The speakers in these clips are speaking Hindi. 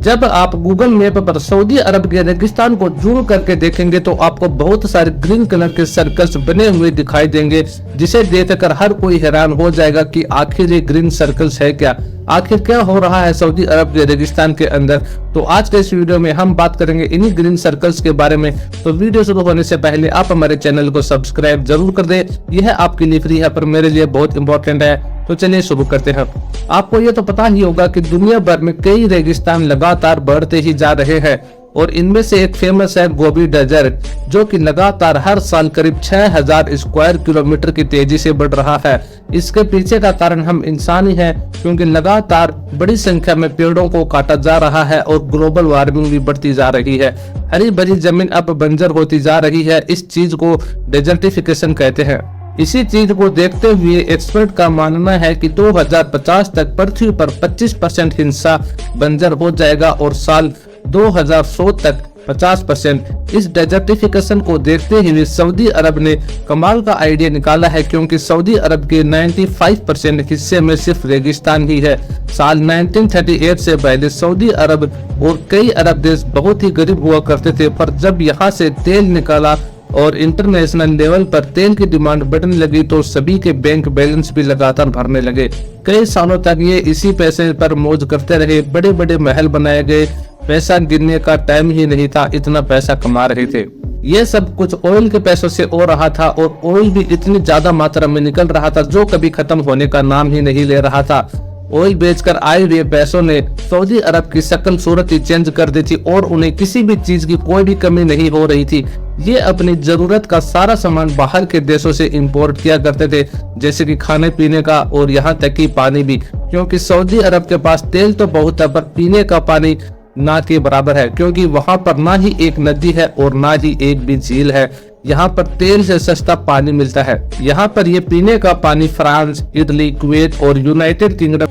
जब आप गूगल मैप पर सऊदी अरब के रेगिस्तान को जूम करके देखेंगे तो आपको बहुत सारे ग्रीन कलर के सर्कल्स बने हुए दिखाई देंगे, जिसे देखकर हर कोई हैरान हो जाएगा कि आखिर ये ग्रीन सर्कल्स है क्या, आखिर क्या हो रहा है सऊदी अरब के रेगिस्तान के अंदर। तो आज के इस वीडियो में हम बात करेंगे इन्हीं ग्रीन सर्कल्स के बारे में। तो वीडियो शुरू होने से पहले आप हमारे चैनल को सब्सक्राइब जरूर कर दें, यह आपके लिए फ्री है पर मेरे लिए बहुत इंपॉर्टेंट है। तो चलिए शुरू करते हैं। आपको ये तो पता ही होगा कि दुनिया भर में कई रेगिस्तान लगातार बढ़ते ही जा रहे हैं और इनमें से एक फेमस है गोबी डेजर्ट, जो कि लगातार हर साल करीब 6000 स्क्वायर किलोमीटर की तेजी से बढ़ रहा है। इसके पीछे का कारण हम इंसान ही है, क्योंकि लगातार बड़ी संख्या में पेड़ों को काटा जा रहा है और ग्लोबल वार्मिंग भी बढ़ती जा रही है। हरी भरी जमीन अब बंजर होती जा रही है। इस चीज को डेजर्टिफिकेशन कहते हैं। इसी चीज को देखते हुए एक्सपर्ट का मानना है कि 2050 तक पृथ्वी पर 25% हिस्सा बंजर हो जाएगा और साल 2100 तक 50%। इस डेजर्टिफिकेशन को देखते हुए सऊदी अरब ने कमाल का आइडिया निकाला है, क्योंकि सऊदी अरब के 95% हिस्से में सिर्फ रेगिस्तान ही है। साल 1938 से पहले सऊदी अरब और कई अरब देश बहुत ही गरीब हुआ करते थे, पर जब यहाँ से तेल निकाला और इंटरनेशनल लेवल पर तेल की डिमांड बढ़ने लगी तो सभी के बैंक बैलेंस भी लगातार भरने लगे। कई सालों तक ये इसी पैसे पर मौज करते रहे। बड़े बड़े महल बनाए गए, पैसा गिनने का टाइम ही नहीं था, इतना पैसा कमा रहे थे। ये सब कुछ ऑयल के पैसों से हो रहा था और ऑयल भी इतनी ज्यादा मात्रा में निकल रहा था जो कभी खत्म होने का नाम ही नहीं ले रहा था। ऑयल बेचकर आए हुए पैसों ने सऊदी अरब की शक्ल सूरत ही चेंज कर दी थी और उन्हें किसी भी चीज की कोई भी कमी नहीं हो रही थी। ये अपनी जरूरत का सारा सामान बाहर के देशों से इंपोर्ट किया करते थे, जैसे कि खाने पीने का और यहाँ तक कि पानी भी, क्योंकि सऊदी अरब के पास तेल तो बहुत है पर पीने का पानी ना के बराबर है, क्योंकि वहाँ पर ना ही एक नदी है और ना ही एक भी झील है। यहाँ पर तेल से सस्ता पानी मिलता है। यहाँ पर ये पीने का पानी फ्रांस, इटली, कुवैत और यूनाइटेड किंगडम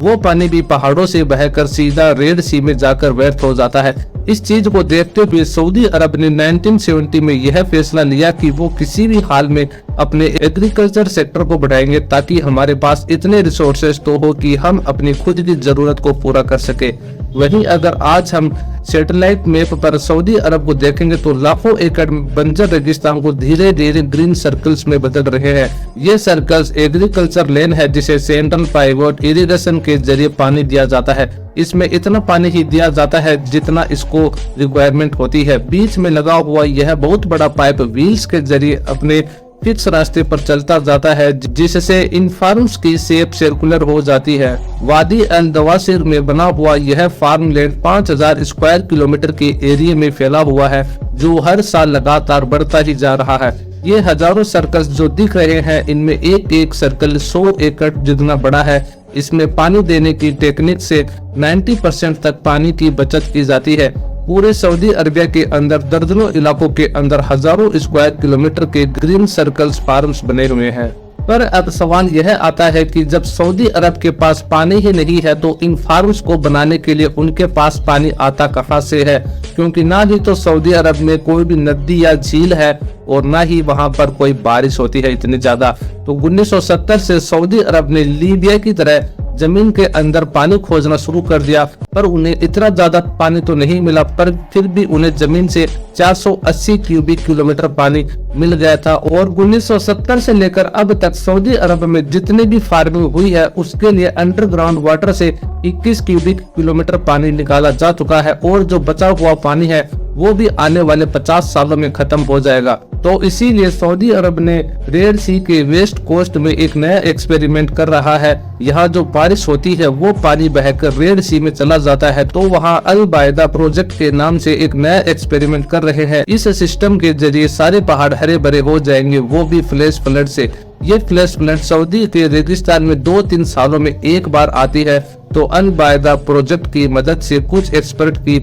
वो पानी भी पहाड़ों से बहकर सीधा रेड सी में जाकर व्यर्थ हो जाता है। इस चीज को देखते हुए सऊदी अरब ने 1970 में यह फैसला लिया कि वो किसी भी हाल में अपने एग्रीकल्चर सेक्टर को बढ़ाएंगे, ताकि हमारे पास इतने रिसोर्सेज तो हो कि हम अपनी खुद की जरूरत को पूरा कर सके। वहीं अगर आज हम सैटेलाइट मैप पर सऊदी अरब को देखेंगे तो लाखों एकड़ बंजर रेगिस्तान को धीरे धीरे ग्रीन सर्कल्स में बदल रहे हैं। ये सर्कल्स एग्रीकल्चर लैंड है, जिसे सेंट्रल पाइवट इरिगेशन के जरिए पानी दिया जाता है। इसमें इतना पानी ही दिया जाता है जितना इसको रिक्वायरमेंट होती है। बीच में लगा हुआ यह बहुत बड़ा पाइप व्हील्स के जरिए अपने फिक्स रास्ते पर चलता जाता है, जिससे इन फार्म्स की शेप सर्कुलर हो जाती है। वादी अल दवासिर में बना हुआ यह फार्म लैंड 5000 स्क्वायर किलोमीटर के एरिया में फैला हुआ है, जो हर साल लगातार बढ़ता ही जा रहा है। ये हजारों सर्कल्स जो दिख रहे हैं, इनमें एक एक सर्कल 100 एकड़ जितना बड़ा है। इसमें पानी देने की टेक्निक से 90% तक पानी की बचत की जाती है। पूरे सऊदी अरबिया के अंदर दर्जनों इलाकों के अंदर हजारों स्क्वायर किलोमीटर के ग्रीन सर्कल्स फार्म्स बने हुए हैं। पर अब सवाल यह आता है कि जब सऊदी अरब के पास पानी ही नहीं है तो इन फार्म्स को बनाने के लिए उनके पास पानी आता कहां से है, क्योंकि ना ही तो सऊदी अरब में कोई भी नदी या झील है और ना ही वहां पर कोई बारिश होती है इतनी ज्यादा। तो 1970 से सऊदी अरब ने लीबिया की तरह जमीन के अंदर पानी खोजना शुरू कर दिया, पर उन्हें इतना ज्यादा पानी तो नहीं मिला, पर फिर भी उन्हें जमीन से 480 क्यूबिक किलोमीटर पानी मिल गया था। और 1970 से लेकर अब तक सऊदी अरब में जितनी भी फार्मिंग हुई है उसके लिए अंडरग्राउंड वाटर से 21 क्यूबिक किलोमीटर पानी निकाला जा चुका है, और जो बचा हुआ पानी है वो भी आने वाले 50 सालों में खत्म हो जाएगा। तो इसीलिए सऊदी अरब ने रेड सी के वेस्ट कोस्ट में एक नया एक्सपेरिमेंट कर रहा है। यहाँ जो बारिश होती है वो पानी बहकर रेड सी में चला जाता है। तो वहाँ अल बायदा प्रोजेक्ट के नाम से एक नया एक्सपेरिमेंट कर रहे हैं। इस सिस्टम के जरिए सारे पहाड़ हरे भरे हो जाएंगे, वो भी फ्लैश फ्लड से। ये फ्लैश फ्लड सऊदी के रेगिस्तान में 2-3 सालों में एक बार आती है। तो अल बायदा प्रोजेक्ट की मदद से कुछ एक्सपर्ट की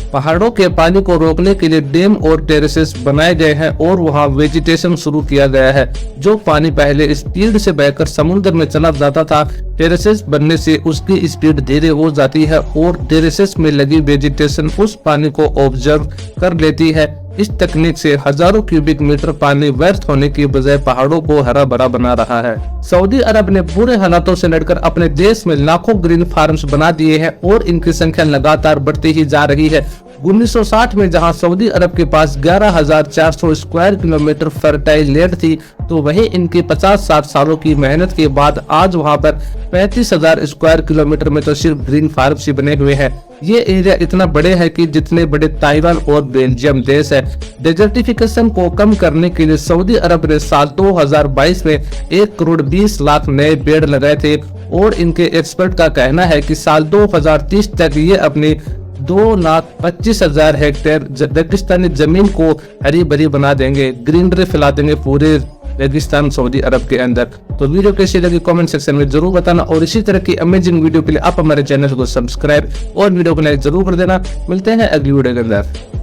पहाड़ों के पानी को रोकने के लिए डैम और टेरेसेस बनाए गए हैं और वहां वेजिटेशन शुरू किया गया है। जो पानी पहले स्पीड से बहकर समुद्र में चला जाता था, टेरेसेस बनने से उसकी स्पीड धीरे हो जाती है और टेरेसेस में लगी वेजिटेशन उस पानी को ऑब्जर्व कर लेती है। इस तकनीक से हजारों क्यूबिक मीटर पानी व्यर्थ होने की बजाय पहाड़ों को हरा भरा बना रहा है। सऊदी अरब ने बुरे हालातों से लड़कर अपने देश में लाखों ग्रीन फार्म्स बना दिए हैं और इनकी संख्या लगातार बढ़ती ही जा रही है। 1960 में जहां सऊदी अरब के पास 11,400 स्क्वायर किलोमीटर फर्टाइल लैंड थी, तो वही इनकी 50-60 सालों की मेहनत के बाद आज वहां पर 35,000 स्क्वायर किलोमीटर में तो सिर्फ ग्रीन फार्म ही बने हुए हैं। ये एरिया इतना बड़े है कि जितने बड़े ताइवान और बेल्जियम देश है। डेजर्टिफिकेशन को कम करने के लिए सऊदी अरब ने साल 2022 में 1 करोड़ 20 लाख नए पेड़ लगाए थे और इनके एक्सपर्ट का कहना है कि साल 2030 तक ये अपनी 2,25,000 हेक्टेयर रेगिस्तानी जमीन को हरी भरी बना देंगे, ग्रीनरी फैला देंगे पूरे रेगिस्तान सऊदी अरब के अंदर। तो वीडियो कैसी लगी कमेंट सेक्शन में जरूर बताना और इसी तरह की अमेजिंग वीडियो के लिए आप हमारे चैनल को सब्सक्राइब और वीडियो को लाइक जरूर कर देना। मिलते हैं अगली वीडियो के अंदर।